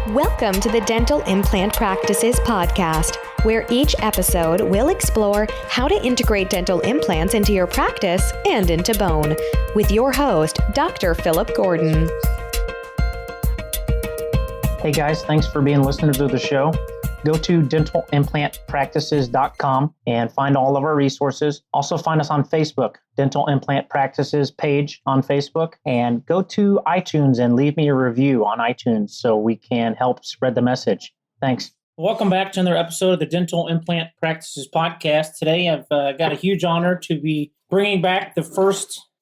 Welcome to the Dental Implant Practices podcast, where each episode will explore how to integrate dental implants into your practice and into bone, with your host, Dr. Philip Gordon. Hey guys, thanks for being listeners of the show. Go to dentalimplantpractices.com and find all of our resources. Also find us on Facebook, Dental Implant Practices page on Facebook, and go to iTunes and leave me a review on iTunes so we can help spread the message. Thanks. Welcome back to another episode of the Dental Implant Practices podcast. Today I've got a huge honor to be bringing back the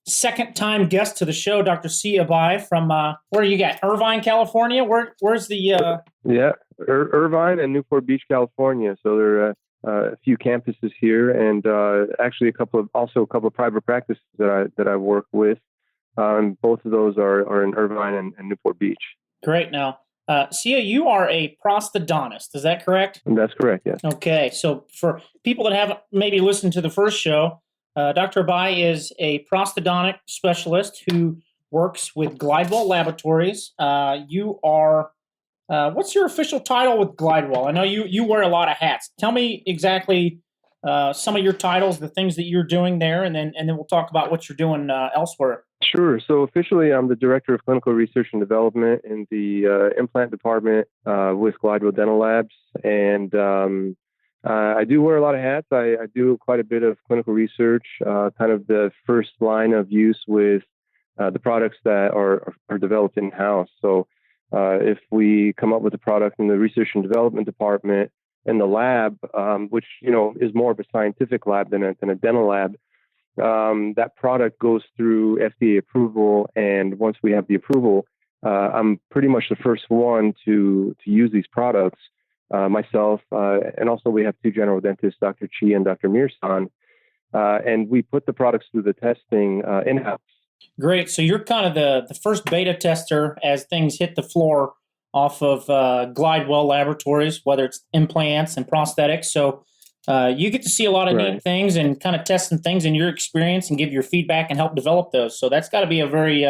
second-time guest to the show, Dr. Sia Abai from, where are you at? Irvine, California? Where's the... Yeah, Irvine and Newport Beach, California. So there are a few campuses here, and actually a couple of private practices that I work with. Both of those are in Irvine and Newport Beach. Great. Now, Sia, you are a prosthodontist. Is that correct? That's correct, yes. Okay. So for people that haven't maybe listened to the first show, Dr. Abai is a prosthodontic specialist who works with Glidewell Laboratories. You are, what's your official title with Glidewell? I know you wear a lot of hats. Tell me exactly some of your titles, the things that you're doing there, and then we'll talk about what you're doing elsewhere. Sure. So officially, I'm the Director of Clinical Research and Development in the implant department with Glidewell Dental Labs, and I do wear a lot of hats. I do quite a bit of clinical research, kind of the first line of use with the products that are developed in-house. So if we come up with a product in the research and development department in the lab, which is more of a scientific lab than a dental lab, that product goes through FDA approval. And once we have the approval, I'm pretty much the first one to use these products. Myself, and also we have two general dentists, Dr. Chi and Dr. Mirsan, and we put the products through the testing in-house. Great. So you're kind of the first beta tester as things hit the floor off of Glidewell Laboratories, whether it's implants and prosthetics. So you get to see a lot of neat things and kind of test some things in your experience and give your feedback and help develop those. So that's got to be a very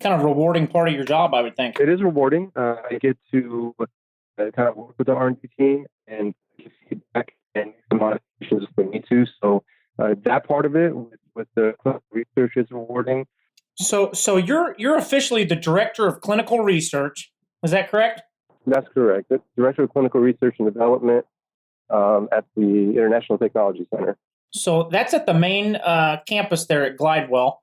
kind of rewarding part of your job, I would think. It is rewarding. I get to kind of work with the R&D team and give feedback and some modifications if we need to. So that part of it with the clinical research is rewarding. So you're officially the Director of Clinical Research. Is that correct? That's correct. The Director of Clinical Research and Development at the International Technology Center. So that's at the main campus there at Glidewell.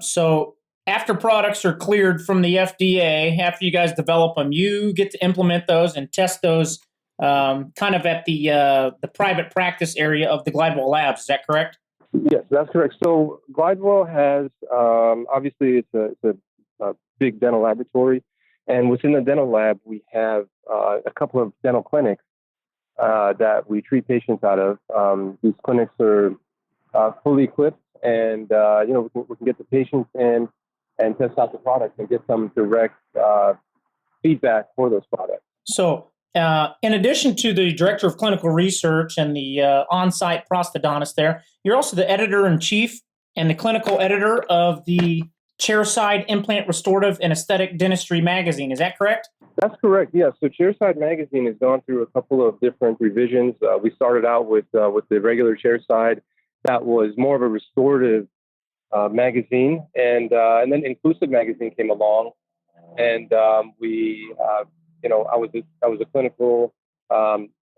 So after products are cleared from the FDA, after you guys develop them, you get to implement those and test those kind of at the private practice area of the Glidewell Labs. Is that correct? Yes, that's correct. So Glidewell has, obviously, it's a big dental laboratory. And within the dental lab, we have a couple of dental clinics that we treat patients out of. These clinics are fully equipped, and we can get the patients in and test out the products and get some direct feedback for those products. So in addition to the Director of Clinical Research and the on-site prosthodontist there, you're also the Editor-in-Chief and the Clinical Editor of the Chairside Implant Restorative and Aesthetic Dentistry magazine. Is that correct? That's correct, yes. So Chairside magazine has gone through a couple of different revisions. We started out with the regular Chairside. That was more of a restorative magazine, and then Inclusive magazine came along, and I was a clinical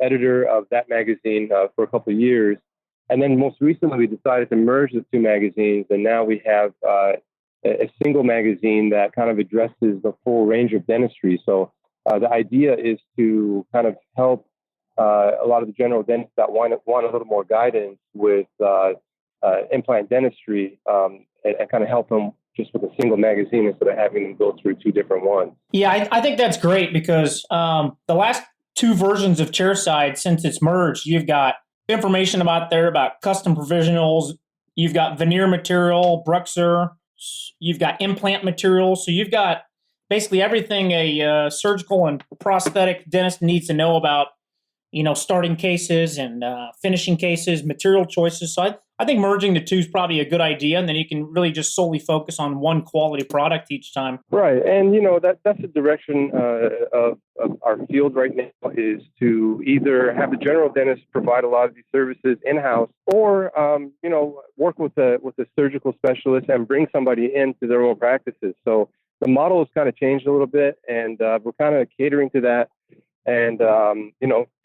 editor of that magazine for a couple of years, and then most recently we decided to merge the two magazines, and now we have a single magazine that kind of addresses the full range of dentistry. So the idea is to kind of help a lot of the general dentists that want a little more guidance with implant dentistry and kind of help them just with a single magazine instead of having them go through two different ones. Yeah, I think that's great because the last two versions of Chairside, since it's merged, you've got information about custom provisionals, you've got veneer material, Bruxer, you've got implant material. So you've got basically everything a surgical and prosthetic dentist needs to know about, starting cases and finishing cases, material choices. So I think merging the two is probably a good idea, and then you can really just solely focus on one quality product each time. Right, and that's the direction of our field right now is to either have the general dentist provide a lot of these services in-house, or work with a surgical specialist and bring somebody into their own practices. So the model has kind of changed a little bit, and we're kind of catering to that, and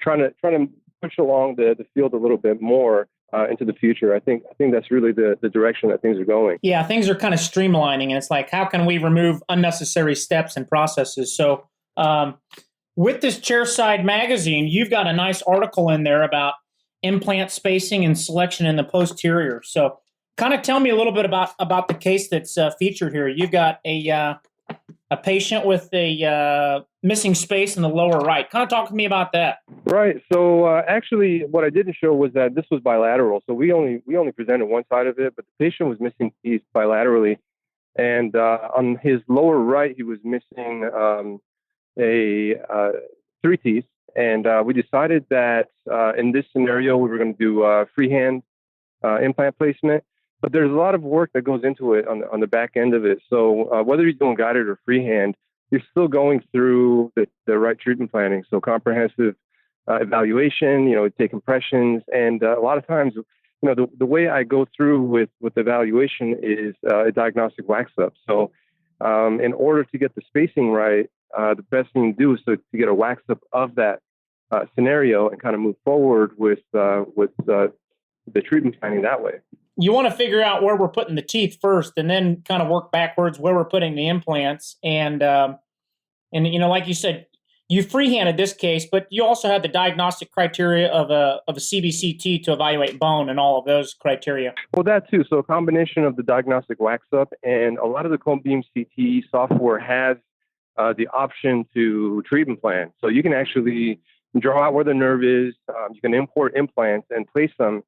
trying to push along the field a little bit more into the future. I think that's really the direction that things are going. Yeah, things are kind of streamlining, and it's like, how can we remove unnecessary steps and processes? So with this Chairside magazine, you've got a nice article in there about implant spacing and selection in the posterior. So kind of tell me a little bit about the case that's featured here. You've got a patient with a missing space in the lower right. Kind of talk to me about that. Right. So actually, what I didn't show was that this was bilateral. So we only presented one side of it, but the patient was missing teeth bilaterally, and on his lower right, he was missing three teeth. And we decided that in this scenario, we were going to do freehand implant placement. But there's a lot of work that goes into it on the back end of it. So whether you're doing guided or freehand, you're still going through the right treatment planning. So comprehensive evaluation, take impressions. And a lot of times, the way I go through with evaluation is a diagnostic wax up. So in order to get the spacing right, the best thing to do is to get a wax up of that scenario and kind of move forward with the treatment planning that way. You want to figure out where we're putting the teeth first, and then kind of work backwards where we're putting the implants. And like you said, you freehanded this case, but you also had the diagnostic criteria of a CBCT to evaluate bone and all of those criteria. Well, that too. So a combination of the diagnostic wax up, and a lot of the cone beam CT software has the option to treatment plan. So you can actually draw out where the nerve is. You can import implants and place them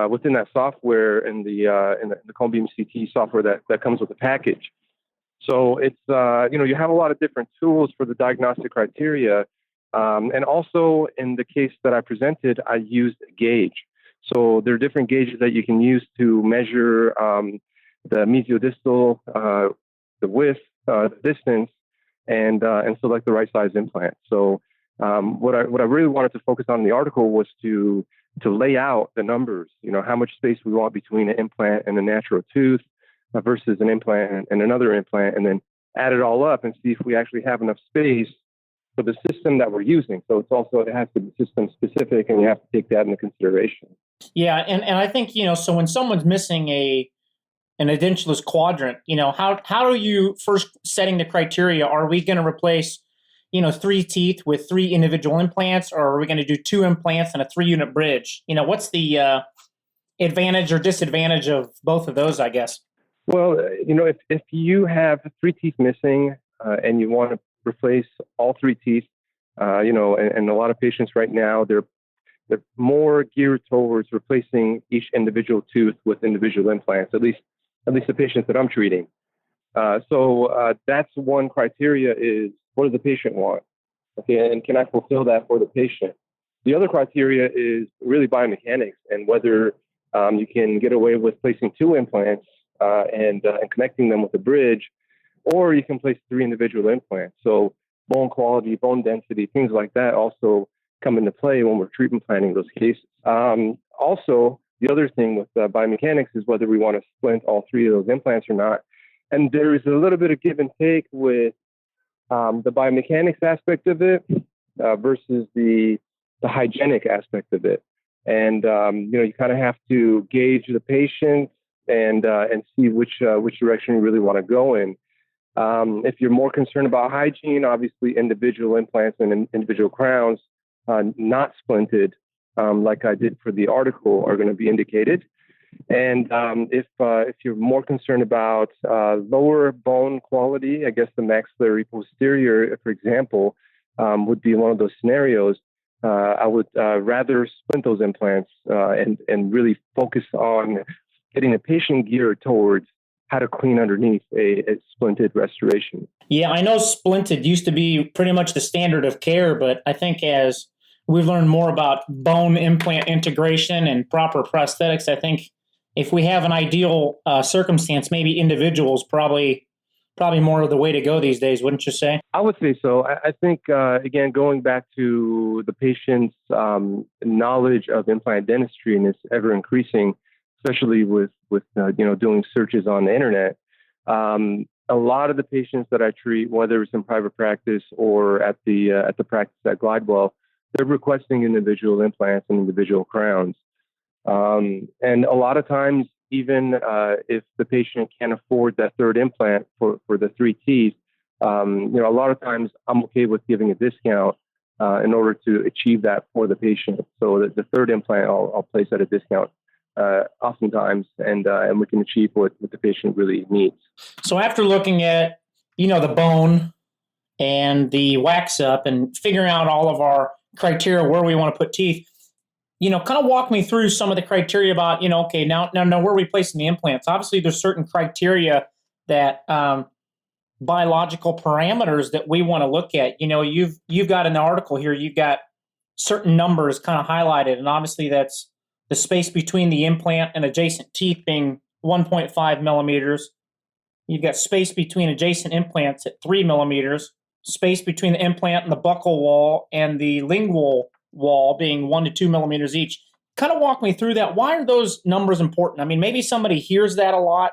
within that software in the cone beam CT software that comes with the package. So it's you have a lot of different tools for the diagnostic criteria, and also in the case that I presented, I used a gauge. So there are different gauges that you can use to measure the mesial-distal, the width, the distance, and select the right size implant. So what I really wanted to focus on in the article was to lay out the numbers, how much space we want between an implant and a natural tooth versus an implant and another implant, and then add it all up and see if we actually have enough space for the system that we're using. So it has to be system specific, and you have to take that into consideration. Yeah, and I think, so when someone's missing an edentulous quadrant, how are you first setting the criteria? Are we going to replace three teeth with three individual implants, or are we going to do two implants and a 3-unit bridge? What's the advantage or disadvantage of both of those, I guess? Well, if you have three teeth missing and you want to replace all three teeth, and a lot of patients right now, they're more geared towards replacing each individual tooth with individual implants, at least the patients that I'm treating. So that's one criteria is, what does the patient want? Okay, and can I fulfill that for the patient? The other criteria is really biomechanics and whether you can get away with placing two implants and connecting them with a bridge, or you can place three individual implants. So bone quality, bone density, things like that also come into play when we're treatment planning those cases. Also, the other thing with biomechanics is whether we want to splint all three of those implants or not. And there is a little bit of give and take with the biomechanics aspect of it versus the hygienic aspect of it. And you kind of have to gauge the patient and see which direction you really want to go in. If you're more concerned about hygiene, obviously individual implants and individual crowns, not splinted, like I did for the article, are going to be indicated. And if you're more concerned about lower bone quality, I guess the maxillary posterior, for example, would be one of those scenarios. I would rather splint those implants and really focus on getting the patient geared towards how to clean underneath a splinted restoration. Yeah, I know splinted used to be pretty much the standard of care, but I think as we've learned more about bone implant integration and proper prosthetics, I think if we have an ideal circumstance, maybe individuals probably probably more of the way to go these days, wouldn't you say? I would say so. I think, again, going back to the patient's knowledge of implant dentistry, and it's ever increasing, especially with doing searches on the internet. A lot of the patients that I treat, whether it's in private practice or at the practice at Glidewell, they're requesting individual implants and individual crowns. And a lot of times, even if the patient can't afford that third implant for the three teeth, a lot of times I'm okay with giving a discount in order to achieve that for the patient. So that the third implant I'll place at a discount oftentimes, and we can achieve what the patient really needs. So after looking at, the bone and the wax up and figuring out all of our criteria where we want to put teeth, kind of walk me through some of the criteria about, okay, now where are we placing the implants? Obviously, there's certain criteria that biological parameters that we want to look at. You've got an article here, you've got certain numbers kind of highlighted, and obviously that's the space between the implant and adjacent teeth being 1.5 millimeters. You've got space between adjacent implants at 3 millimeters, space between the implant and the buccal wall and the lingual wall being 1 to 2 millimeters each. Kind of walk me through that. Why are those numbers important? I mean, maybe somebody hears that a lot.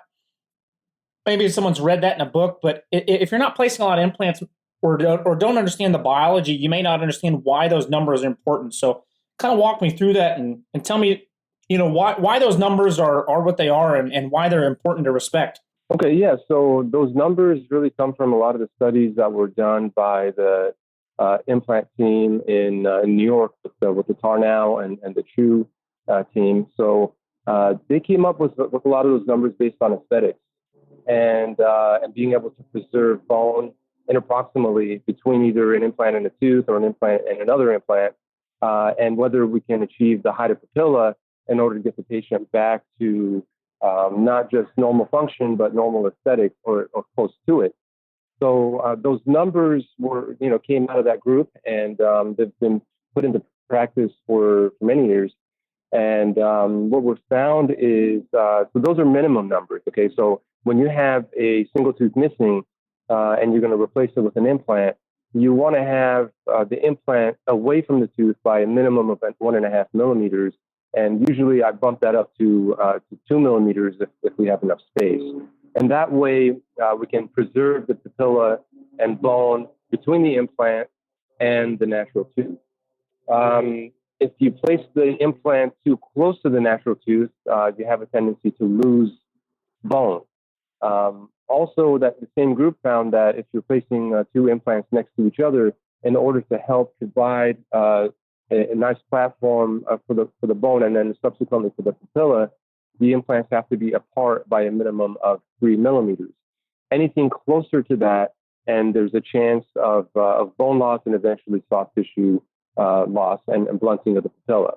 Maybe someone's read that in a book, but if you're not placing a lot of implants or don't understand the biology, you may not understand why those numbers are important. So kind of walk me through that and tell me, why those numbers are what they are and why they're important to respect. Okay, yeah. So those numbers really come from a lot of the studies that were done by the implant team in New York with the Tarnow and the True team. So they came up with a lot of those numbers based on aesthetics and being able to preserve bone interproximally between either an implant and a tooth or an implant and another implant, and whether we can achieve the height of papilla in order to get the patient back to not just normal function, but normal aesthetic or close to it. So those numbers came out of that group, and they've been put into practice for many years. And what we've found is, so those are minimum numbers. Okay, so when you have a single tooth missing and you're going to replace it with an implant, you want to have the implant away from the tooth by a minimum of 1.5 millimeters. And usually I bump that up to 2 millimeters if we have enough space. And that way we can preserve the papilla and bone between the implant and the natural tooth. If you place the implant too close to the natural tooth, you have a tendency to lose bone. Also, that the same group found that if you're placing two implants next to each other, in order to help provide a nice platform for the bone and then subsequently for the papilla, the implants have to be apart by a minimum of 3 millimeters. Anything closer to that, and there's a chance of bone loss and eventually soft tissue loss and blunting of the papilla.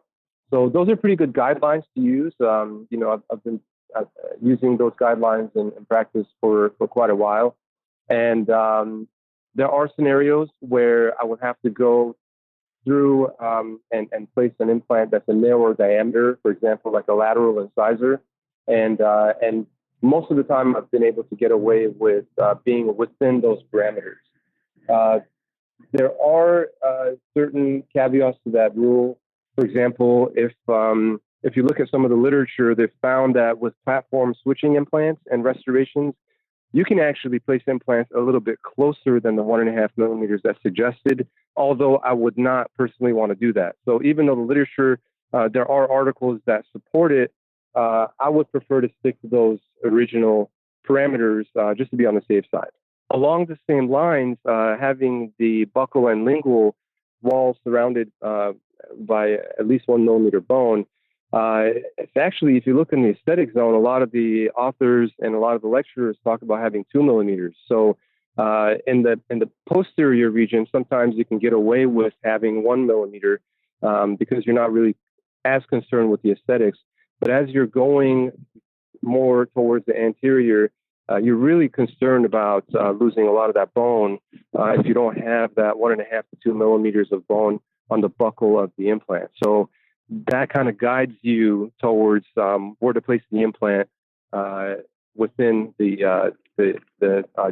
So those are pretty good guidelines to use. I've been using those guidelines in practice for quite a while. And there are scenarios where I would have to go through and place an implant that's a narrower diameter, for example, like a lateral incisor. And most of the time I've been able to get away with being within those parameters. There are certain caveats to that rule. For example, if you look at some of the literature, they've found that with platform switching implants and restorations, you can actually place implants a little bit closer than the 1.5 millimeters that's suggested, although I would not personally want to do that. So even though the literature, there are articles that support it, I would prefer to stick to those original parameters just to be on the safe side. Along the same lines, having the buccal and lingual walls surrounded by at least 1 millimeter bone, it's actually, if you look in the aesthetic zone, a lot of the authors and a lot of the lecturers talk about having 2 millimeters. So in the posterior region, sometimes you can get away with having 1 millimeter because you're not really as concerned with the aesthetics. But as you're going more towards the anterior, you're really concerned about losing a lot of that bone if you don't have that 1.5 to 2 millimeters of bone on the buccal of the implant. So that kind of guides you towards where to place the implant within the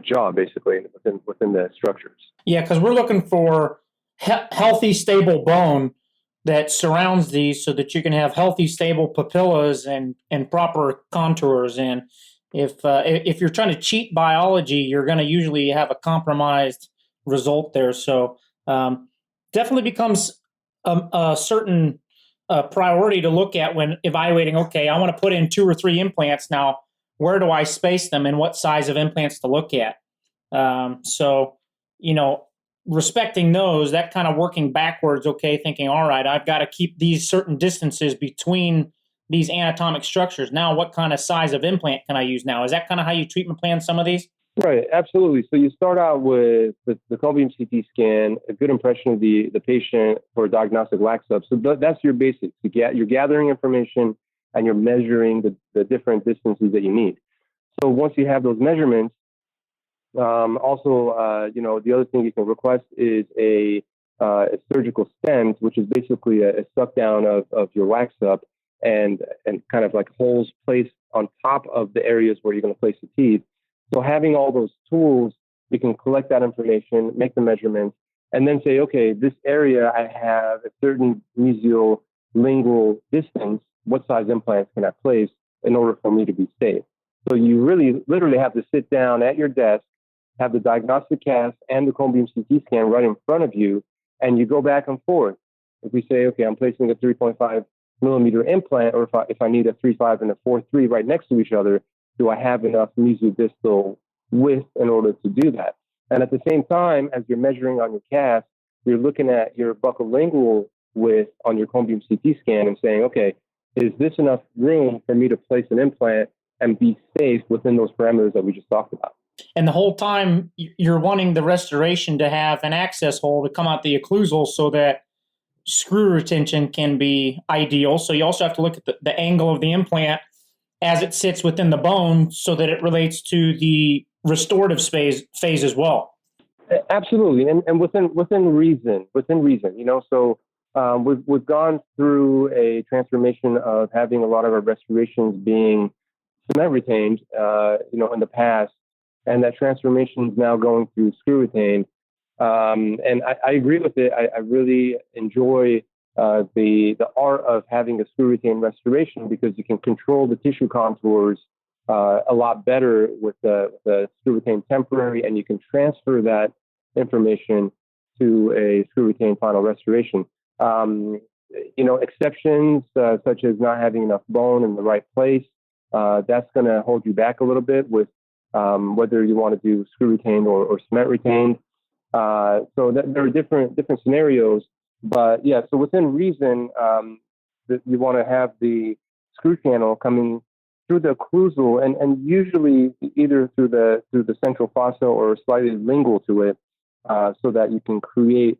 jaw, basically within the structures. Yeah, because we're looking for healthy, stable bone that surrounds these, so that you can have healthy, stable papillas and proper contours. And if you're trying to cheat biology, you're going to usually have a compromised result there. So definitely becomes a certain priority to look at when evaluating. Okay, I want to put in 2 or 3 implants now. Where do I space them, and what size of implants to look at? So, respecting those, that kind of working backwards, okay, thinking, all right, I've got to keep these certain distances between these anatomic structures. Now, what kind of size of implant can I use now? Is that kind of how you treatment plan some of these? Right, absolutely. So you start out with the cone beam CT scan, a good impression of the patient for a diagnostic wax up. So that's your basics. You're gathering information and you're measuring the different distances that you need. So once you have those measurements, the other thing you can request is a surgical stent, which is basically a suck down of your wax up and kind of like holes placed on top of the areas where you're going to place the teeth. So having all those tools, you can collect that information, make the measurements, and then say, okay, this area I have a certain mesial-lingual distance. What size implants can I place in order for me to be safe? So you really literally have to sit down at your desk, have the diagnostic cast and the cone beam CT scan right in front of you, and you go back and forth. If we say, okay, I'm placing a 3.5 millimeter implant, or if I need a 3.5 and a 4.3 right next to each other, do I have enough mesial-distal width in order to do that? And at the same time, as you're measuring on your cast, you're looking at your buccolingual width on your cone beam CT scan and saying, okay, is this enough room for me to place an implant and be safe within those parameters that we just talked about? And the whole time you're wanting the restoration to have an access hole to come out the occlusal so that screw retention can be ideal. So you also have to look at the angle of the implant as it sits within the bone so that it relates to the restorative phase as well. Absolutely. And within reason, so we've gone through a transformation of having a lot of our restorations being cement retained, in the past, and that transformation is now going through screw retained. And I agree with it. I really enjoy the art of having a screw retained restoration because you can control the tissue contours a lot better with the screw retained temporary, and you can transfer that information to a screw retained final restoration. Exceptions such as not having enough bone in the right place, that's going to hold you back a little bit with whether you want to do screw retained or cement retained. So there are different scenarios, but yeah. So within reason, you want to have the screw channel coming through the occlusal, and usually either through the central fossa or slightly lingual to it, so that you can create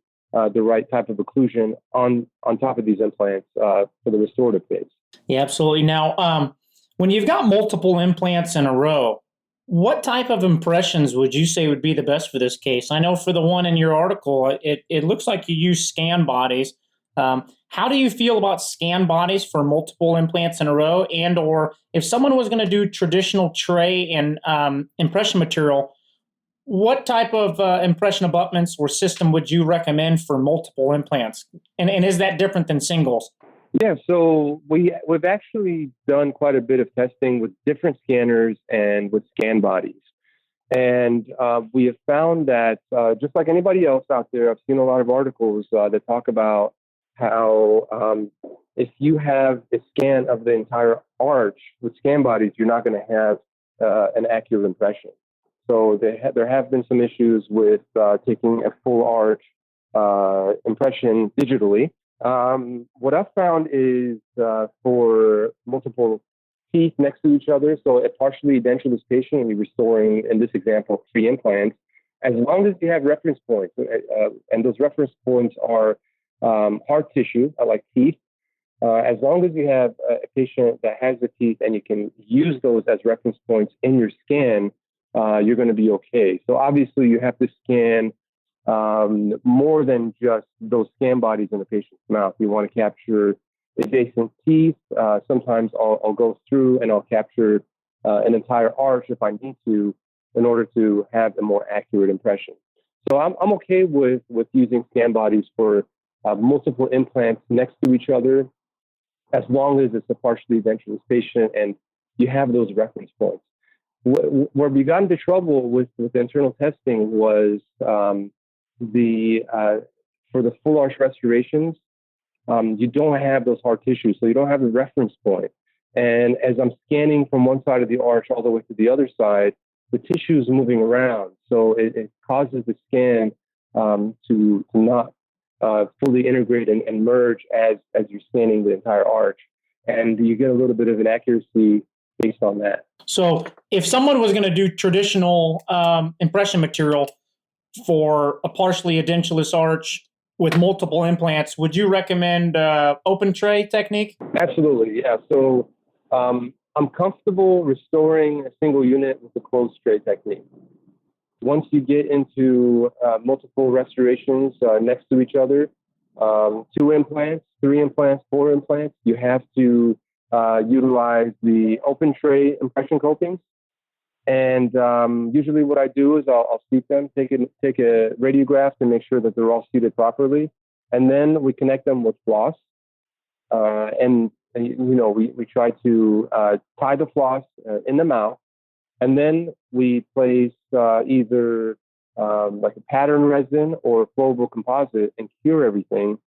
the right type of occlusion on top of these implants for the restorative phase. Yeah, absolutely. Now, when you've got multiple implants in a row, what type of impressions would you say would be the best for this case? I know for the one in your article, it looks like you use scan bodies. How do you feel about scan bodies for multiple implants in a row? And or if someone was going to do traditional tray and impression material, what type of impression abutments or system would you recommend for multiple implants? And is that different than singles? Yeah, so we've actually done quite a bit of testing with different scanners and with scan bodies. And we have found that just like anybody else out there, I've seen a lot of articles that talk about how if you have a scan of the entire arch with scan bodies, you're not going to have an accurate impression. So there have been some issues with taking a full arch impression digitally. What I've found is for multiple teeth next to each other, so a partially edentulous patient, and you're restoring, in this example, 3 implants, as long as you have reference points, and those reference points are hard tissue, like teeth, as long as you have a patient that has the teeth and you can use those as reference points in your scan, you're going to be okay. So obviously you have to scan more than just those scan bodies in the patient's mouth. You want to capture adjacent teeth. Sometimes I'll go through and I'll capture an entire arch if I need to in order to have a more accurate impression. So I'm okay with using scan bodies for multiple implants next to each other, as long as it's a partially edentulous patient and you have those reference points. Where we got into trouble with internal testing was for the full arch restorations, you don't have those hard tissues, so you don't have a reference point. And as I'm scanning from one side of the arch all the way to the other side, the tissue is moving around, so it causes the scan to not fully integrate and merge as you're scanning the entire arch, and you get a little bit of inaccuracy based on that. So if someone was going to do traditional impression material for a partially edentulous arch with multiple implants, would you recommend open Tre technique? Absolutely, yeah. So I'm comfortable restoring a single unit with the closed Tre technique. Once you get into multiple restorations next to each other, 2 implants, 3 implants, 4 implants, you have to utilize the open Tre impression copings. And usually what I do is I'll seat them, take a radiograph to make sure that they're all seated properly. And then we connect them with floss. And we try to tie the floss in the mouth. And then we place either like a pattern resin or flowable composite and cure everything.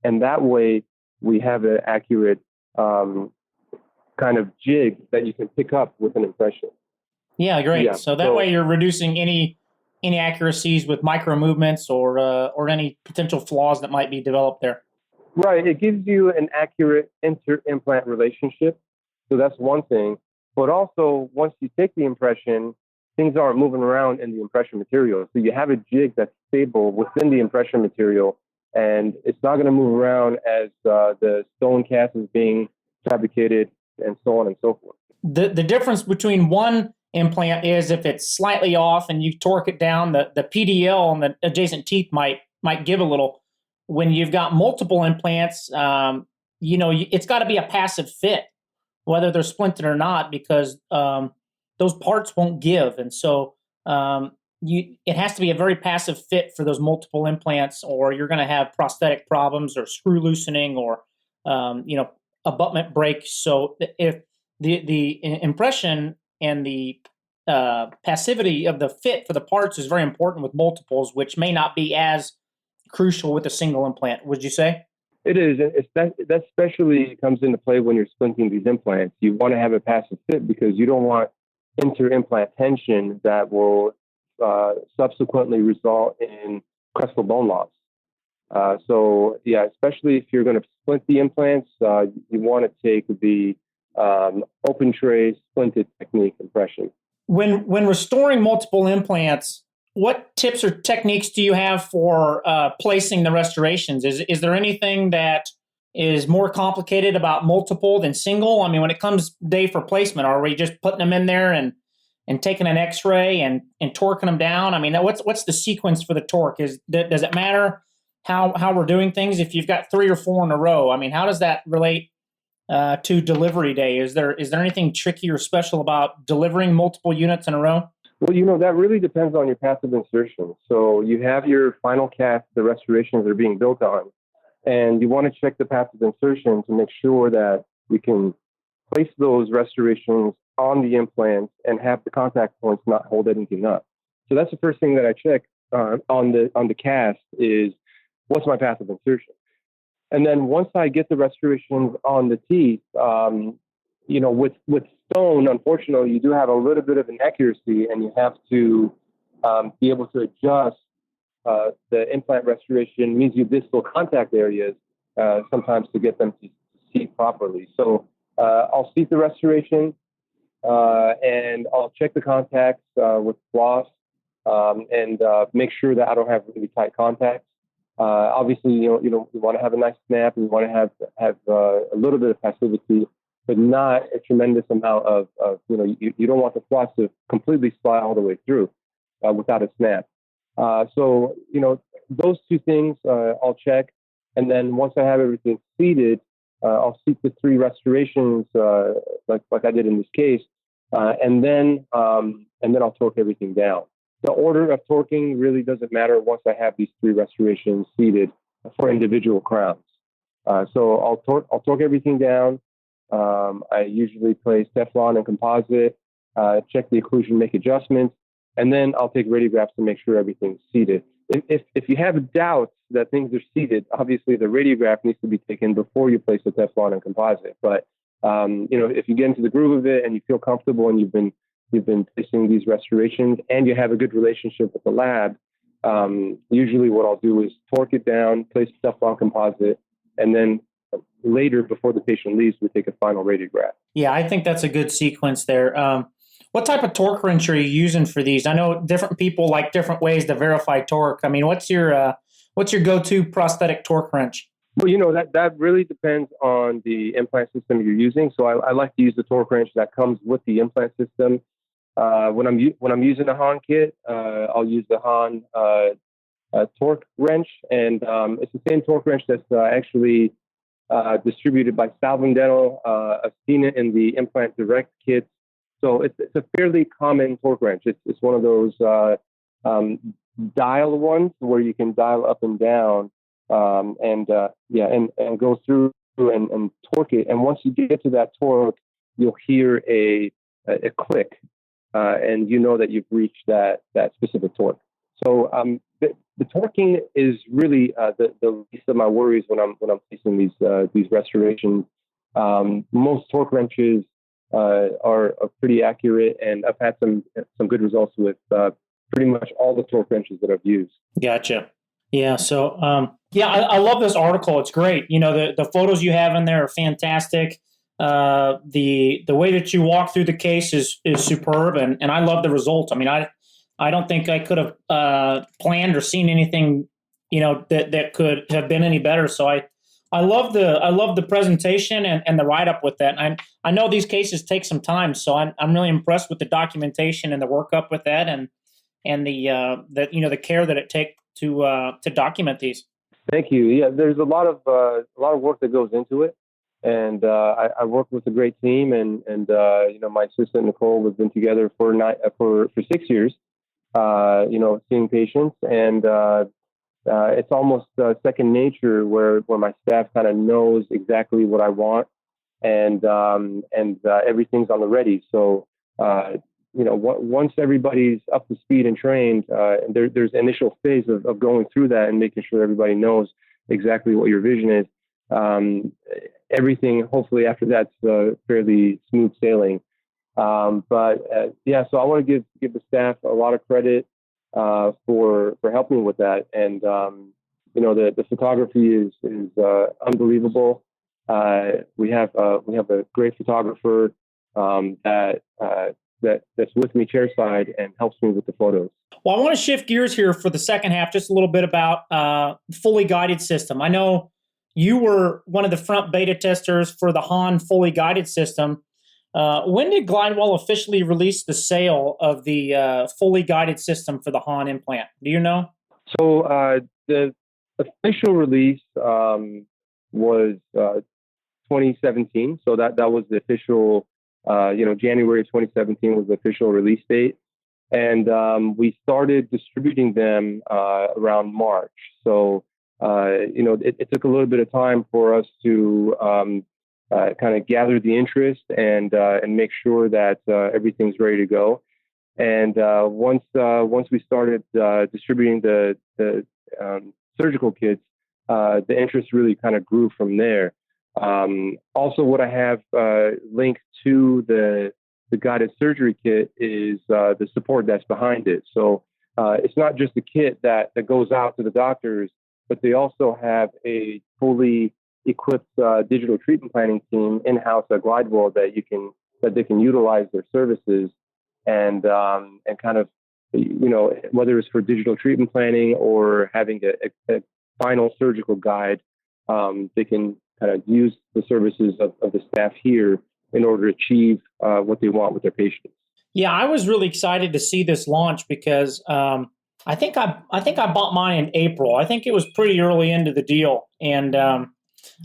And that way we have an accurate kind of jig that you can pick up with an impression. Yeah, great. Yeah. So that way you're reducing any inaccuracies with micro movements or any potential flaws that might be developed there. Right. It gives you an accurate inter-implant relationship. So that's one thing. But also, once you take the impression, things aren't moving around in the impression material. So you have a jig that's stable within the impression material, and it's not going to move around as the stone cast is being fabricated and so on and so forth. The difference between one implant is if it's slightly off and you torque it down, the PDL and the adjacent teeth might give a little. When you've got multiple implants, it's got to be a passive fit, whether they're splinted or not, because those parts won't give. And so it has to be a very passive fit for those multiple implants, or you're going to have prosthetic problems or screw loosening or, abutment break. So if the impression and the passivity of the fit for the parts is very important with multiples, which may not be as crucial with a single implant, would you say? It is. That especially comes into play when you're splinting these implants. You want to have a passive fit because you don't want inter-implant tension that will subsequently result in crestal bone loss. Especially if you're going to splint the implants, you want to take the open Tre splinted technique impression. When restoring multiple implants, what tips or techniques do you have for placing the restorations? Is there anything that is more complicated about multiple than single? I mean, when it comes day for placement, are we just putting them in there and taking an X-ray and torquing them down? I mean, what's the sequence for the torque? Does it matter how we're doing things if you've got 3 or 4 in a row? I mean, how does that relate to delivery day? Is there anything tricky or special about delivering multiple units in a row? Well, that really depends on your passive insertion. So you have your final cast, the restorations are being built on, and you want to check the passive insertion to make sure that we can place those restorations on the implants and have the contact points not hold anything up. So that's the first thing that I check on the cast is what's my passive insertion. And then once I get the restorations on the teeth, with stone, unfortunately, you do have a little bit of inaccuracy, and you have to be able to adjust the implant restoration mesial-distal contact areas sometimes to get them to seat properly. So I'll seat the restoration, and I'll check the contacts with floss and make sure that I don't have really tight contacts. Obviously, you want to have a nice snap, and you want to have a little bit of passivity, but not a tremendous amount of you don't want the floss to completely slide all the way through without a snap. So those 2 things I'll check, and then once I have everything seated, I'll seat the 3 restorations like I did in this case, and then I'll torque everything down. The order of torquing really doesn't matter once I have these 3 restorations seated for individual crowns. So I'll torque everything down. I usually place Teflon and composite, check the occlusion, make adjustments, and then I'll take radiographs to make sure everything's seated. If you have doubts that things are seated, obviously the radiograph needs to be taken before you place the Teflon and composite. But if you get into the groove of it and you feel comfortable and you've been placing these restorations and you have a good relationship with the lab, usually what I'll do is torque it down, place Teflon composite, and then later, before the patient leaves, we take a final radiograph. Yeah, I think that's a good sequence there. What type of torque wrench are you using for these? I know different people like different ways to verify torque. I mean, what's your go-to prosthetic torque wrench? Well, that really depends on the implant system you're using. So I like to use the torque wrench that comes with the implant system. When I'm using a Hon kit, I'll use the Hon torque wrench, and it's the same torque wrench that's actually distributed by Salvin Dental. I've seen it in the Implant Direct kits. So it's a fairly common torque wrench. It's one of those dial ones where you can dial up and down and go through and torque it. And once you get to that torque, you'll hear a click, and you know that you've reached that specific torque. So the torquing is really the least of my worries when I'm placing these restorations. Most torque wrenches are pretty accurate, and I've had some good results with pretty much all the torque wrenches that I've used. Gotcha. Yeah. So I love this article. It's great. The photos you have in there are fantastic. The way that you walk through the case is superb, and I love the results. I mean, I don't think I could have planned or seen anything, that could have been any better. So I love the presentation and the write-up with that. And I know these cases take some time, so I'm really impressed with the documentation and the workup with that, and the care that it takes to document these. Thank you. Yeah, there's a lot of work that goes into it, and I work with a great team, and my assistant Nicole, we've been together for 6 years. Seeing patients, and it's almost second nature where my staff kind of knows exactly what I want, and everything's on the ready. So, once everybody's up to speed and trained, there's initial phase of going through that and making sure everybody knows exactly what your vision is. Everything, hopefully, after that's fairly smooth sailing. So I want to give the staff a lot of credit for helping with that, and the photography is unbelievable. We have a great photographer that's with me chairside and helps me with the photos. Well, I want to shift gears here for the second half, just a little bit about fully guided system. I know you were one of the front beta testers for the Hon fully guided system. When did Glidewell officially release the sale of the fully guided system for the Hon implant? Do you know? So the official release was 2017. So that was the official, January of 2017 was the official release date. And we started distributing them around March. So, it took a little bit of time for us to kind of gather the interest and make sure that everything's ready to go. And once we started distributing the surgical kits, the interest really kind of grew from there. Also, what I have linked to the guided surgery kit is the support that's behind it. So it's not just a kit that goes out to the doctors, but they also have a fully equipped digital treatment planning team in-house at Glidewell that they can utilize their services and kind of, whether it's for digital treatment planning or having a final surgical guide, they can kind of use the services of the staff here in order to achieve what they want with their patients. Yeah, I was really excited to see this launch because I think I bought mine in April. I think it was pretty early into the deal, and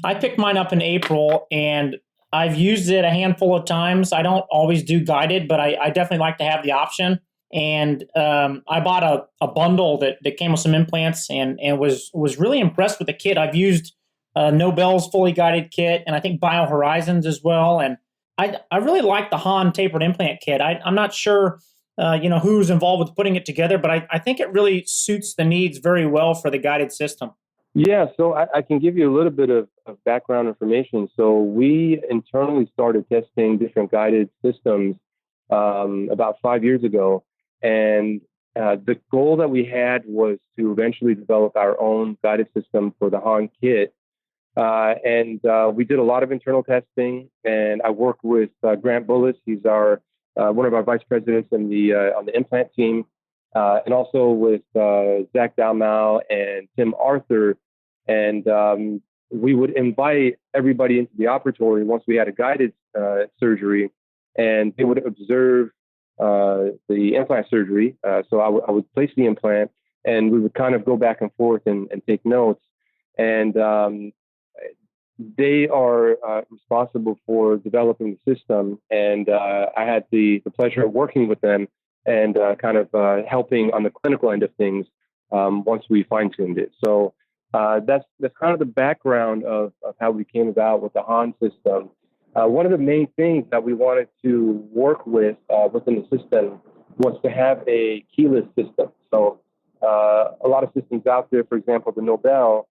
I picked mine up in April, and I've used it a handful of times. I don't always do guided, but I definitely like to have the option. And I bought a bundle that came with some implants and was really impressed with the kit. I've used Nobel's fully guided kit, and I think BioHorizons as well. And I really like the Hon tapered implant kit. I'm not sure who's involved with putting it together, but I think it really suits the needs very well for the guided system. Yeah, so I can give you a little bit of background information. So we internally started testing different guided systems about 5 years ago. And the goal that we had was to eventually develop our own guided system for the Hon kit. And we did a lot of internal testing. And I worked with Grant Bullis. He's our one of our vice presidents on the implant team. And also with Zach Dalmau and Tim Arthur. And we would invite everybody into the operatory once we had a guided surgery, and they would observe the implant surgery. So I would place the implant, and we would kind of go back and forth and take notes. And they are responsible for developing the system. And I had the pleasure of working with them and kind of helping on the clinical end of things once we fine-tuned it. So that's kind of the background of how we came about with the Hon system. One of the main things that we wanted to work with within the system was to have a keyless system. So a lot of systems out there, for example, the Nobel,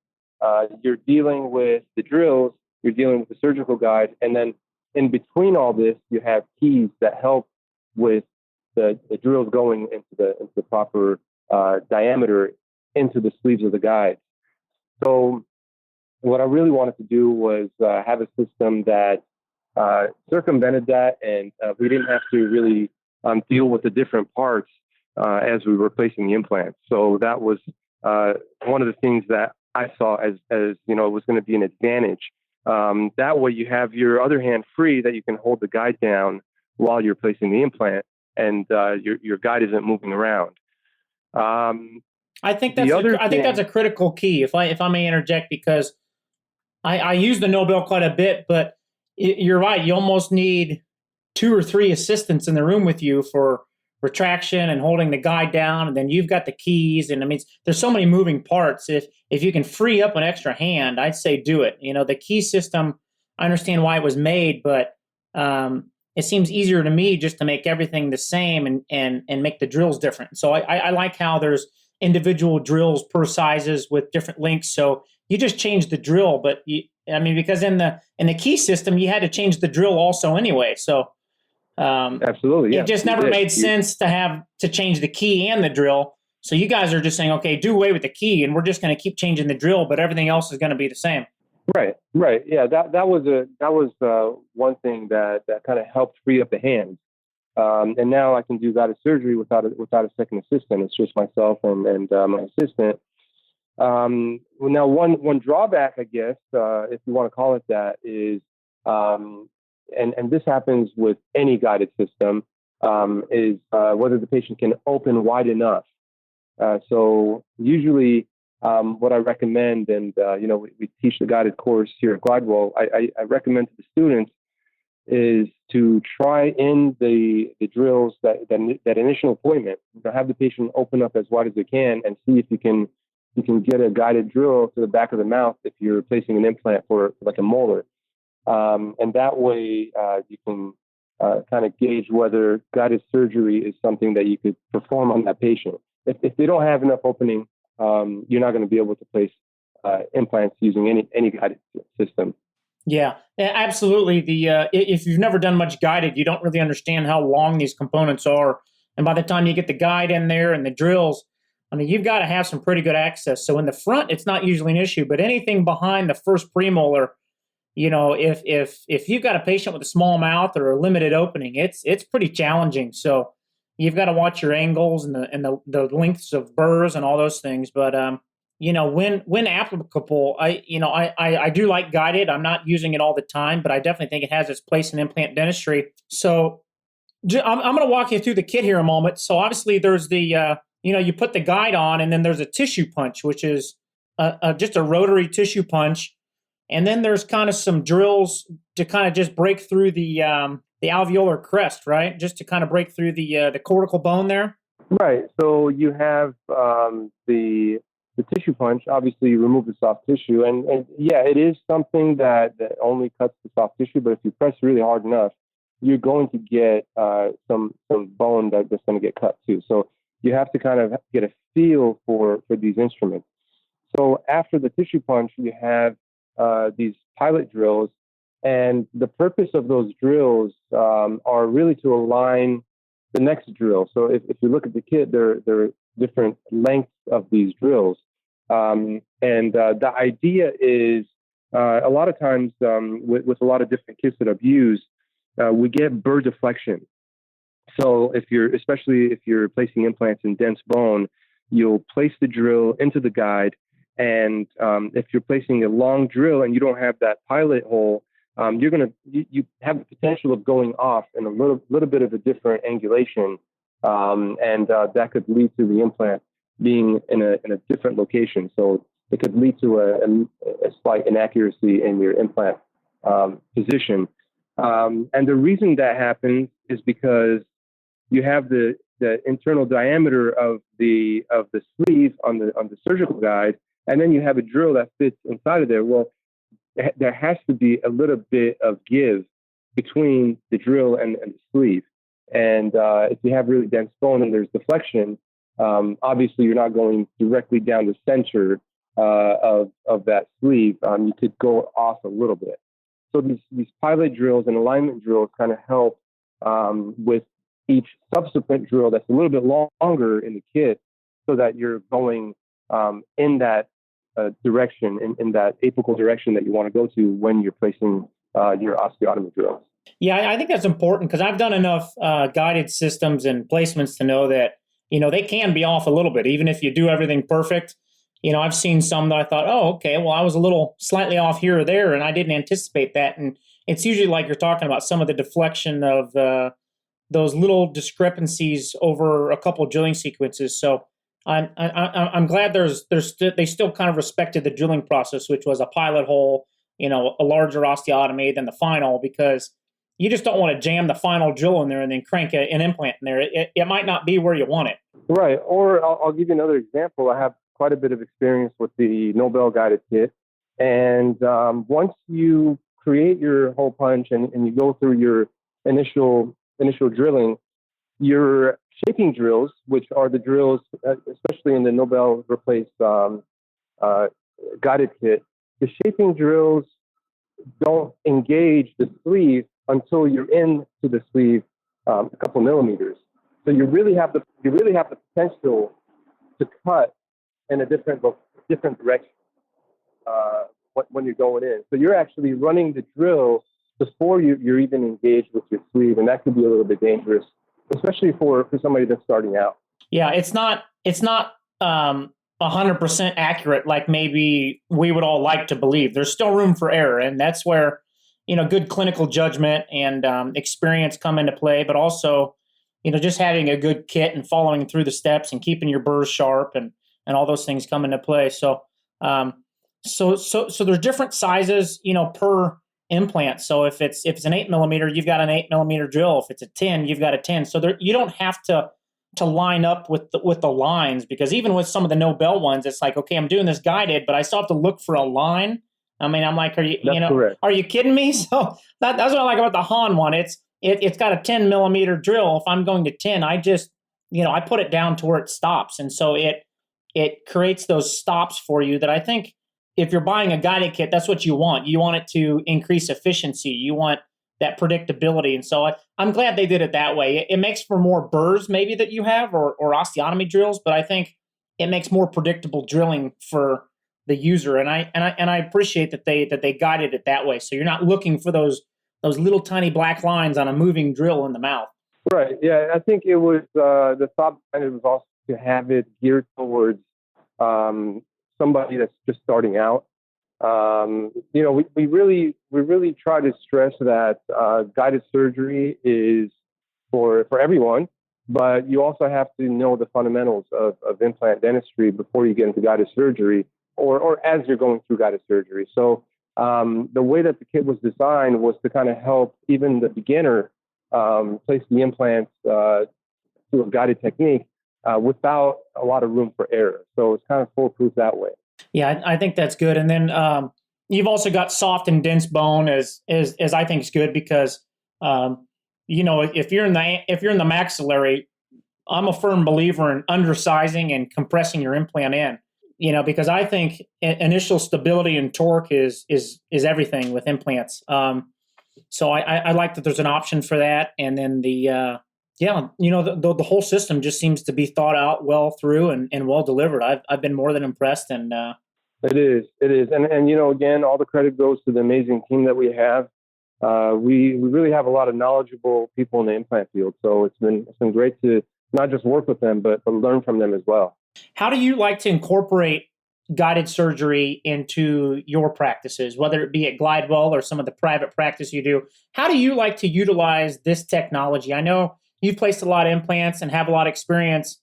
you're dealing with the drills, you're dealing with the surgical guide, and then in between all this, you have keys that help with the drills going into the proper diameter into the sleeves of the guide. So what I really wanted to do was have a system that circumvented that, and we didn't have to really deal with the different parts as we were placing the implants. So that was one of the things that I saw as it was going to be an advantage. That way you have your other hand free that you can hold the guide down while you're placing the implant, and your guide isn't moving around. I think that's a critical key, if I may interject, because I use the Nobel quite a bit, but you're right. You almost need 2 or 3 assistants in the room with you for retraction and holding the guide down, and then you've got the keys. And I mean, there's so many moving parts. If you can free up an extra hand, I'd say do it. The key system, I understand why it was made, but it seems easier to me just to make everything the same and make the drills different. So I like how there's individual drills per sizes with different links. So you just change the drill, but because in the key system, you had to change the drill also anyway. So absolutely, yeah. It just never made sense to change the key and the drill. So you guys are just saying, okay, do away with the key, and we're just going to keep changing the drill, but everything else is going to be the same. Right. Yeah, that was one thing that kind of helped free up the hands. And now I can do guided surgery without a second assistant. It's just myself and my assistant. Now, one drawback, I guess, if you want to call it that, is, and this happens with any guided system, is whether the patient can open wide enough. So usually, what I recommend, and we teach the guided course here at Glidewell, I recommend to the students is to try in the drills that initial appointment. Have the patient open up as wide as they can and see if you can get a guided drill to the back of the mouth if you're placing an implant for like a molar. And that way you can kind of gauge whether guided surgery is something that you could perform on that patient. If they don't have enough opening, you're not going to be able to place implants using any guided system. Yeah, absolutely. If you've never done much guided, you don't really understand how long these components are. And by the time you get the guide in there and the drills, you've got to have some pretty good access. So in the front, it's not usually an issue, but anything behind the first premolar, if you've got a patient with a small mouth or a limited opening, it's pretty challenging. So you've got to watch your angles and the lengths of burrs and all those things. But when applicable, I do like guided. I'm not using it all the time, but I definitely think it has its place in implant dentistry. So I'm going to walk you through the kit here a moment. So obviously there's the, you put the guide on, and then there's a tissue punch, which is just a rotary tissue punch. And then there's kind of some drills to kind of just break through the alveolar crest, right? Just to kind of break through the cortical bone there. Right. So you have the tissue punch. Obviously, you remove the soft tissue, and yeah, it is something that only cuts the soft tissue. But if you press really hard enough, you're going to get some bone that's going to get cut too. So you have to kind of get a feel for these instruments. So after the tissue punch, you have these pilot drills, and the purpose of those drills are really to align the next drill. So if you look at the kit, there are different lengths of these drills. And the idea is a lot of times with a lot of different kits that I've used, we get burr deflection. So especially if you're placing implants in dense bone, you'll place the drill into the guide. And if you're placing a long drill and you don't have that pilot hole, you have the potential of going off in a little bit of a different angulation, and that could lead to the implant being in a different location. So it could lead to a slight inaccuracy in your implant position. And the reason that happens is because you have the internal diameter of the sleeve on the surgical guide, and then you have a drill that fits inside of there. Well, there has to be a little bit of give between the drill and the sleeve. And if you have really dense bone and there's deflection, obviously you're not going directly down the center of that sleeve. You could go off a little bit. So these pilot drills and alignment drills kind of help with each subsequent drill that's a little bit longer in the kit, so that you're going in that direction, in that apical direction that you want to go to when you're placing your osteotomy drills. Yeah, I think that's important, because I've done enough guided systems and placements to know that, they can be off a little bit, even if you do everything perfect. I've seen some that I thought, oh, okay, well, I was a little slightly off here or there, and I didn't anticipate that. And it's usually like you're talking about, some of the deflection of those little discrepancies over a couple of drilling sequences. So I'm glad they still kind of respected the drilling process, which was a pilot hole, a larger osteotomy than the final, because you just don't want to jam the final drill in there and then crank an implant in there. It might not be where you want it. Right. Or I'll give you another example. I have quite a bit of experience with the Nobel guided kit. And once you create your hole punch and you go through your initial drilling, your shaping drills, which are the drills, especially in the Nobel replaced guided kit, the shaping drills don't engage the sleeve until you're into the sleeve a couple millimeters. So you really have the potential to cut in a different direction when you're going in. So you're actually running the drill before you're even engaged with your sleeve, and that could be a little bit dangerous, especially for somebody that's starting out. Yeah, it's not 100% accurate like maybe we would all like to believe. There's still room for error, and that's where good clinical judgment and experience come into play, but also just having a good kit and following through the steps and keeping your burrs sharp and all those things come into play. So there's different sizes per implant. So if it's an 8 millimeter, you've got an 8 millimeter drill. If it's a 10, you've got a 10. So you don't have to line up with the lines, because even with some of the Nobel ones, it's like, okay, I'm doing this guided, but I still have to look for a line. I mean, I'm like, are you kidding me? So that's what I like about the Hon one. It's got a 10 millimeter drill. If I'm going to 10, I just, I put it down to where it stops. And so it creates those stops for you that I think if you're buying a guided kit, that's what you want. You want it to increase efficiency. You want that predictability. And so I'm glad they did it that way. It makes for more burrs maybe that you have or osteotomy drills, but I think it makes more predictable drilling for the user. And I appreciate that they guided it that way. So you're not looking for those little tiny black lines on a moving drill in the mouth. Right. Yeah. I think it was the thought behind it was also to have it geared towards somebody that's just starting out. We really try to stress that guided surgery is for everyone, but you also have to know the fundamentals of implant dentistry before you get into guided surgery, or as you're going through guided surgery. So The way that the kit was designed was to kind of help even the beginner place the implants through a guided technique without a lot of room for error. So it's kind of foolproof that way. Yeah, I think that's good. And then you've also got soft and dense bone as I think is good because if you're in the maxillary, I'm a firm believer in undersizing and compressing your implant in. Because I think initial stability and torque is everything with implants. So I like that there's an option for that. And then the whole system just seems to be thought out well through and well delivered. I've been more than impressed. And It is. And again, all the credit goes to the amazing team that we have. We really have a lot of knowledgeable people in the implant field. So it's been great to not just work with them, but learn from them as well. How do you like to incorporate guided surgery into your practices, whether it be at Glidewell or some of the private practice you do? How do you like to utilize this technology? I know you've placed a lot of implants and have a lot of experience.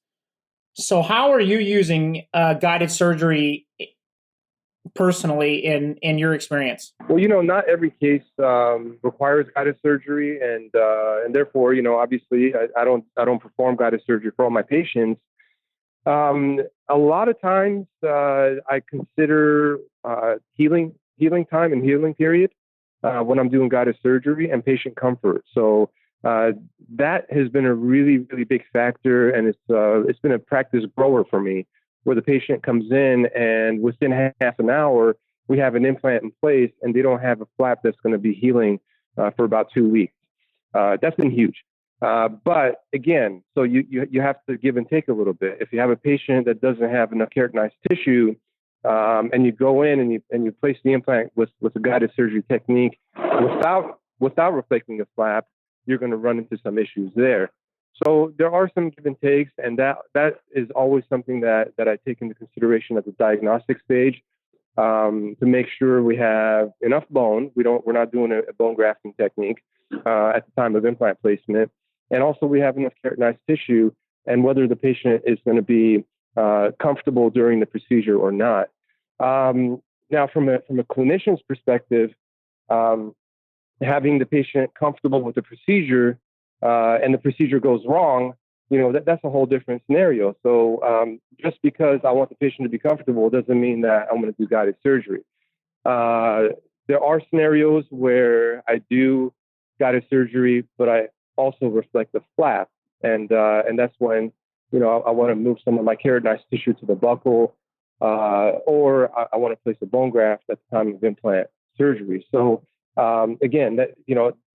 So how are you using guided surgery personally in your experience? Well, not every case requires guided surgery, and therefore, obviously, I don't perform guided surgery for all my patients. A lot of times, I consider healing time and healing period when I'm doing guided surgery and patient comfort. So that has been a really, really big factor, and it's been a practice grower for me, where the patient comes in and within half an hour, we have an implant in place and they don't have a flap that's going to be healing for about 2 weeks. That's been huge. But again, so you have to give and take a little bit. If you have a patient that doesn't have enough keratinized tissue, and you go in and you place the implant with a guided surgery technique without reflecting a flap, you're going to run into some issues there. So there are some give and takes, and that is always something that I take into consideration at the diagnostic stage to make sure we have enough bone. We're not doing a bone grafting technique at the time of implant placement, and also we have enough keratinized tissue, and whether the patient is going to be comfortable during the procedure or not. Now, from a clinician's perspective, having the patient comfortable with the procedure and the procedure goes wrong, that's a whole different scenario. So just because I want the patient to be comfortable doesn't mean that I'm going to do guided surgery. There are scenarios where I do guided surgery, but I also reflect the flap, and that's when I want to move some of my keratinized tissue to the buccal, or I want to place a bone graft at the time of implant surgery. So again,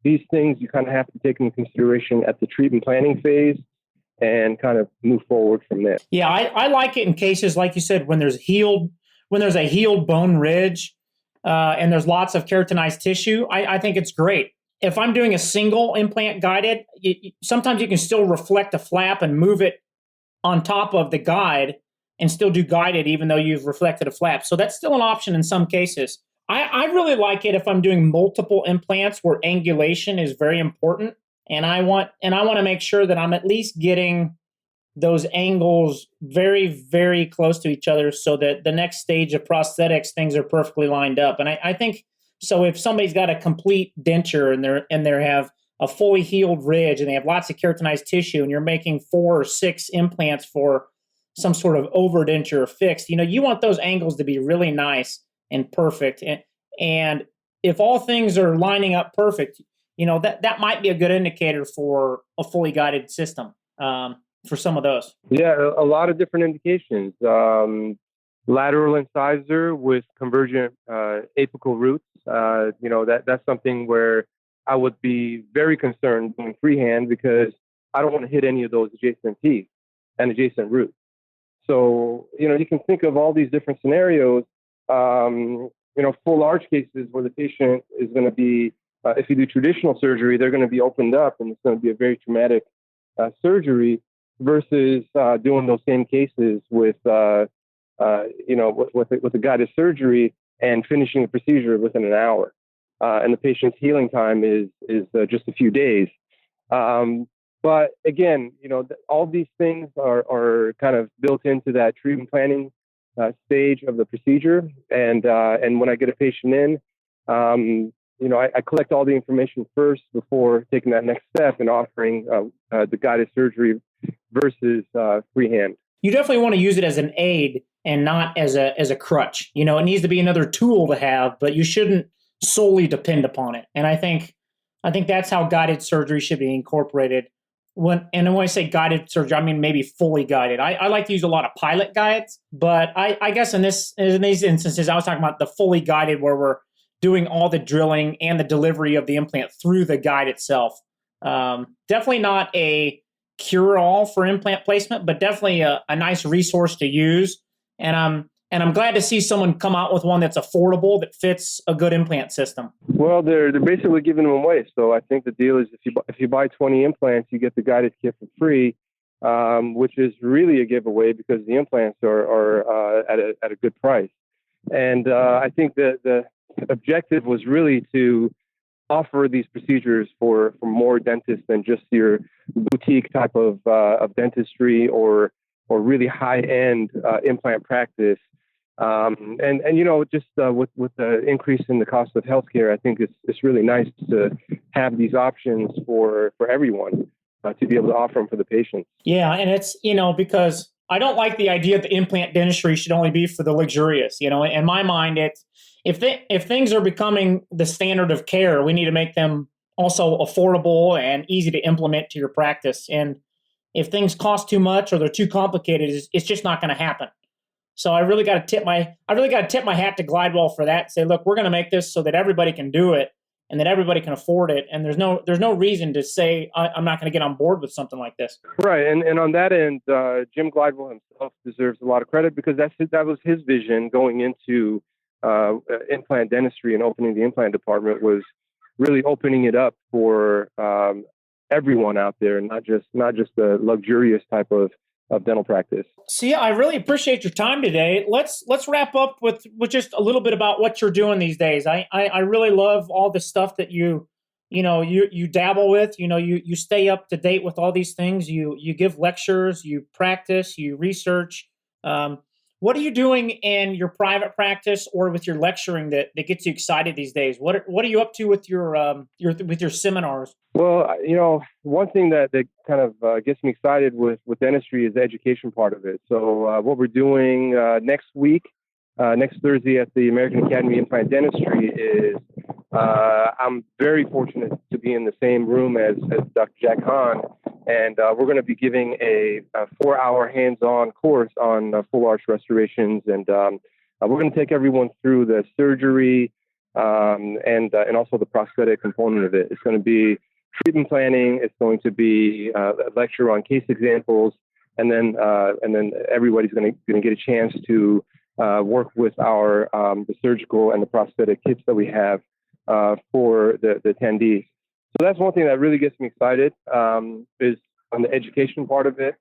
these things you kind of have to take into consideration at the treatment planning phase and kind of move forward from there. Yeah, I like it in cases, like you said, when there's a healed bone ridge and there's lots of keratinized tissue. I think it's great. If I'm doing a single implant guided, sometimes you can still reflect a flap and move it on top of the guide and still do guided even though you've reflected a flap. So that's still an option in some cases. I really like it if I'm doing multiple implants where angulation is very important, and I want to make sure that I'm at least getting those angles very, very close to each other so that the next stage of prosthetics, things are perfectly lined up. And I think so. If somebody's got a complete denture and they have a fully healed ridge and they have lots of keratinized tissue, and you're making 4 or 6 implants for some sort of overdenture or fixed, you want those angles to be really nice and perfect. And if all things are lining up perfect, that might be a good indicator for a fully guided system for some of those. Yeah, a lot of different indications. Lateral incisor with convergent apical roots. That's something where I would be very concerned doing freehand because I don't want to hit any of those adjacent teeth and adjacent roots. So, you can think of all these different scenarios. Full arch cases where the patient is going to be, if you do traditional surgery, they're going to be opened up and it's going to be a very traumatic surgery versus doing those same cases with a guided surgery and finishing the procedure within an hour. And the patient's healing time is just a few days. But again, all these things are kind of built into that treatment planning stage of the procedure. And when I get a patient in, I collect all the information first before taking that next step and offering the guided surgery versus freehand. You definitely want to use it as an aid and not as a crutch. It needs to be another tool to have, but you shouldn't solely depend upon it. And I think that's how guided surgery should be incorporated. When I say guided surgery, I mean maybe fully guided. I like to use a lot of pilot guides, but I guess in these instances, I was talking about the fully guided, where we're doing all the drilling and the delivery of the implant through the guide itself. Definitely not a cure-all for implant placement, but definitely a nice resource to use. And I'm glad to see someone come out with one that's affordable, that fits a good implant system. Well, they're basically giving them away. So I think the deal is if you buy 20 implants, you get the guided kit for free, which is really a giveaway because the implants are at a good price. And I think that the objective was really to offer these procedures for more dentists than just your boutique type of dentistry or really high-end implant practice. With the increase in the cost of healthcare, I think it's really nice to have these options for everyone to be able to offer them for the patients. Yeah, and it's, because I don't like the idea that implant dentistry should only be for the luxurious. In my mind, it's if things are becoming the standard of care, we need to make them also affordable and easy to implement to your practice. And if things cost too much or they're too complicated, it's just not going to happen. So I really got to tip my hat to Glidewell for that. Say, look, we're going to make this so that everybody can do it and that everybody can afford it. And there's no reason to say I'm not going to get on board with something like this. Right, and on that end, Jim Glidewell himself deserves a lot of credit because that was his vision going into implant dentistry and opening the implant department, was really opening it up for everyone out there, not just the luxurious type of dental practice. Sia, I really appreciate your time today. Let's wrap up with just a little bit about what you're doing these days. I really love all the stuff that you dabble with. You stay up to date with all these things. You give lectures, you practice, you research. What are you doing in your private practice or with your lecturing that gets you excited these days? What are you up to with your seminars? Well, one thing that kind of gets me excited with dentistry is the education part of it. So what we're doing next week, next Thursday at the American Academy of Implant Dentistry is I'm very fortunate to be in the same room as Dr. Jack Hahn, and we're going to be giving a 4-hour hands-on course on full arch restorations, and we're going to take everyone through the surgery and also the prosthetic component of it. It's going to be treatment planning. It's going to be a lecture on case examples, and then everybody's going to get a chance to work with the surgical and the prosthetic kits that we have for the attendees. So that's one thing that really gets me excited, is on the education part of it.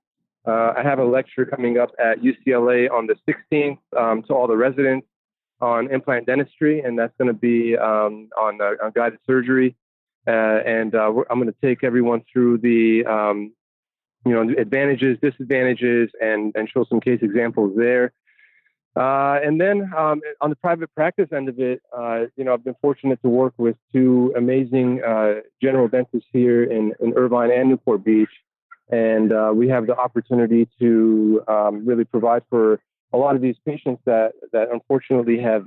I have a lecture coming up at UCLA on the 16th to all the residents on implant dentistry, and that's going to be on guided surgery. I'm going to take everyone through the advantages, disadvantages, and show some case examples there. And then on the private practice end of it, I've been fortunate to work with two amazing general dentists here in Irvine and Newport Beach. And we have the opportunity to really provide for a lot of these patients that unfortunately have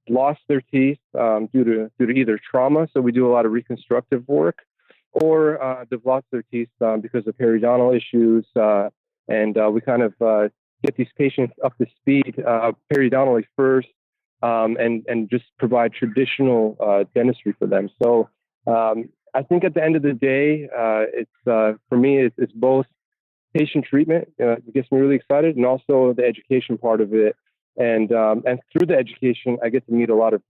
lost their teeth due to either trauma. So we do a lot of reconstructive work, or they've lost their teeth because of periodontal issues. And we kind of get these patients up to speed periodontally first, and just provide traditional dentistry for them. So I think at the end of the day, for me, it's both patient treatment. It gets me really excited, and also the education part of it. And through the education, I get to meet a lot of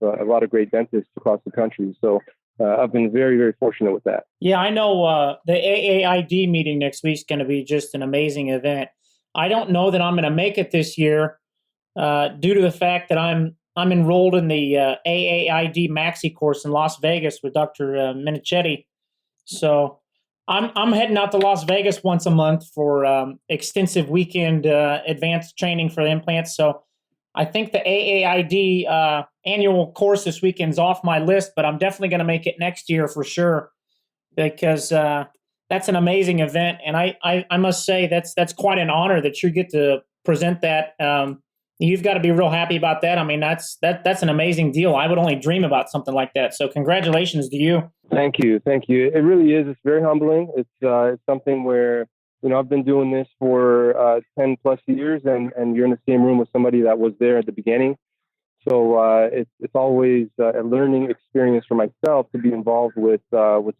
great dentists across the country. So I've been very, very fortunate with that. Yeah, I know the AAID meeting next week is going to be just an amazing event. I don't know that I'm going to make it this year due to the fact that I'm enrolled in the AAID Maxi course in Las Vegas with Dr. Minichetti. So I'm heading out to Las Vegas once a month for extensive weekend advanced training for the implants. So I think the AAID annual course this weekend's off my list, but I'm definitely going to make it next year for sure, because that's an amazing event. And I must say that's quite an honor that you get to present that. You've got to be real happy about that. I mean, that's an amazing deal. I would only dream about something like that. So congratulations to you. Thank you. It really is. It's very humbling. It's something where, I've been doing this for 10 plus years, and you're in the same room with somebody that was there at the beginning. So it's always a learning experience for myself to be involved with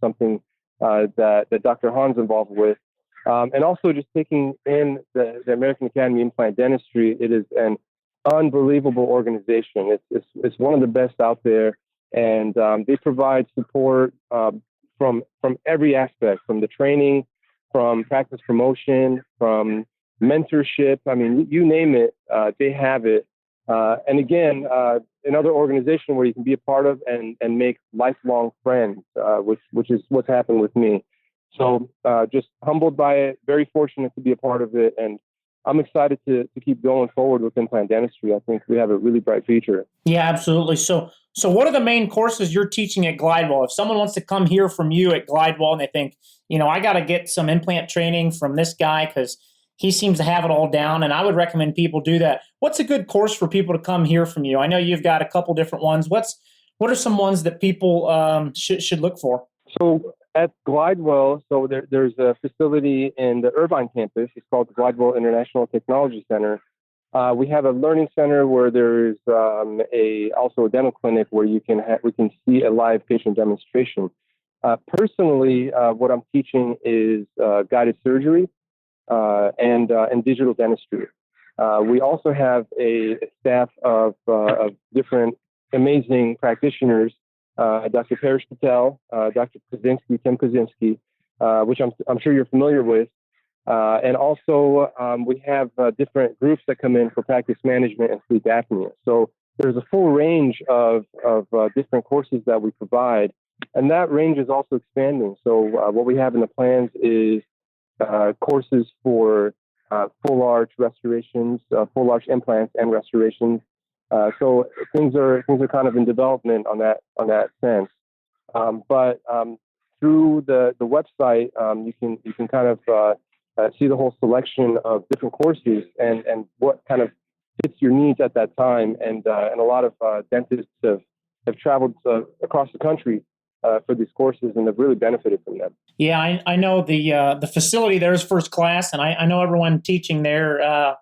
something that Dr. Hon's involved with. And also just taking in the American Academy of Implant Dentistry. It is an unbelievable organization. It's one of the best out there, and they provide support from every aspect, from the training, from practice promotion, from mentorship. I mean, you name it, they have it. And again, another organization where you can be a part of and make lifelong friends, which is what's happened with me. So just humbled by it, very fortunate to be a part of it, and I'm excited to keep going forward with implant dentistry. I think we have a really bright future. Yeah, absolutely. So what are the main courses you're teaching at Glidewell? If someone wants to come hear from you at Glidewell and they think, I got to get some implant training from this guy because he seems to have it all down, and I would recommend people do that. What's a good course for people to come hear from you? I know you've got a couple different ones. What are some ones that people should look for? So at Glidewell, there's a facility in the Irvine campus. It's called the Glidewell International Technology Center. We have a learning center where there's also a dental clinic where we can see a live patient demonstration. Personally, what I'm teaching is guided surgery and digital dentistry. We also have a staff of different amazing practitioners. Dr. Parish Patel, Dr. Tim Kaczynski, which I'm sure you're familiar with. And also we have different groups that come in for practice management and sleep apnea. So there's a full range of different courses that we provide, and that range is also expanding. So what we have in the plans is courses for full arch restorations, full arch implants and restorations. So things are kind of in development on that sense. But through the website, you can kind of see the whole selection of different courses and what kind of fits your needs at that time. And a lot of dentists have traveled across the country for these courses and have really benefited from them. Yeah, I know the facility there is first class, and I know everyone teaching there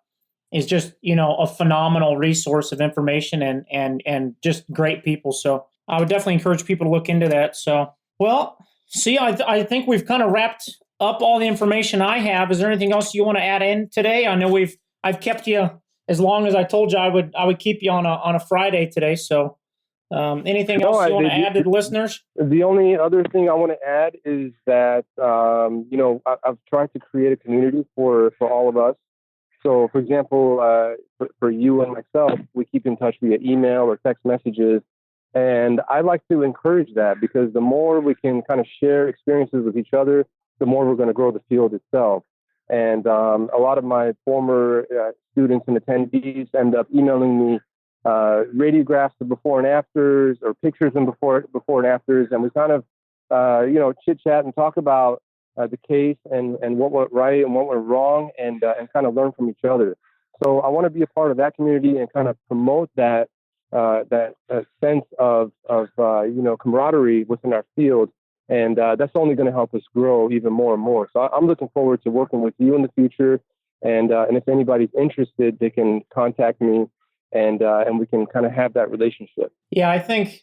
is just, a phenomenal resource of information and just great people. So I would definitely encourage people to look into that. So, well, I think we've kind of wrapped up all the information I have. Is there anything else you want to add in today? I know I've kept you as long as I told you I would keep you on a Friday today. So anything else you want to add to the listeners? The only other thing I want to add is that, I've tried to create a community for all of us. So, for example, for you and myself, we keep in touch via email or text messages. And I like to encourage that because the more we can kind of share experiences with each other, the more we're going to grow the field itself. And a lot of my former students and attendees end up emailing me radiographs of before and afters or pictures of before and afters. And we kind of, chit-chat and talk about the case and what went right and what went wrong and kind of learn from each other. So I want to be a part of that community and kind of promote that sense of camaraderie within our field. And that's only going to help us grow even more and more. So I'm looking forward to working with you in the future. And if anybody's interested, they can contact me and we can kind of have that relationship. Yeah, I think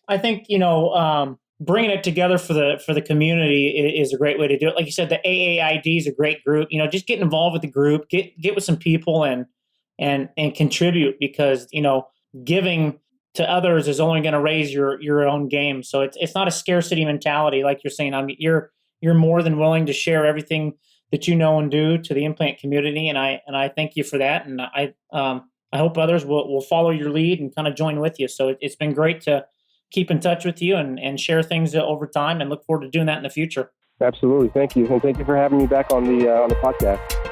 bringing it together for the community is a great way to do it. Like you said, the AAID is a great group. Just get involved with the group, get with some people and contribute because, giving to others is only going to raise your own game. So it's not a scarcity mentality. Like you're saying, I mean, you're more than willing to share everything that you know and do to the implant community. And I thank you for that. And I hope others will follow your lead and kind of join with you. So it's been great to keep in touch with you and share things over time and look forward to doing that in the future. Absolutely. Thank you. And thank you for having me back on the podcast.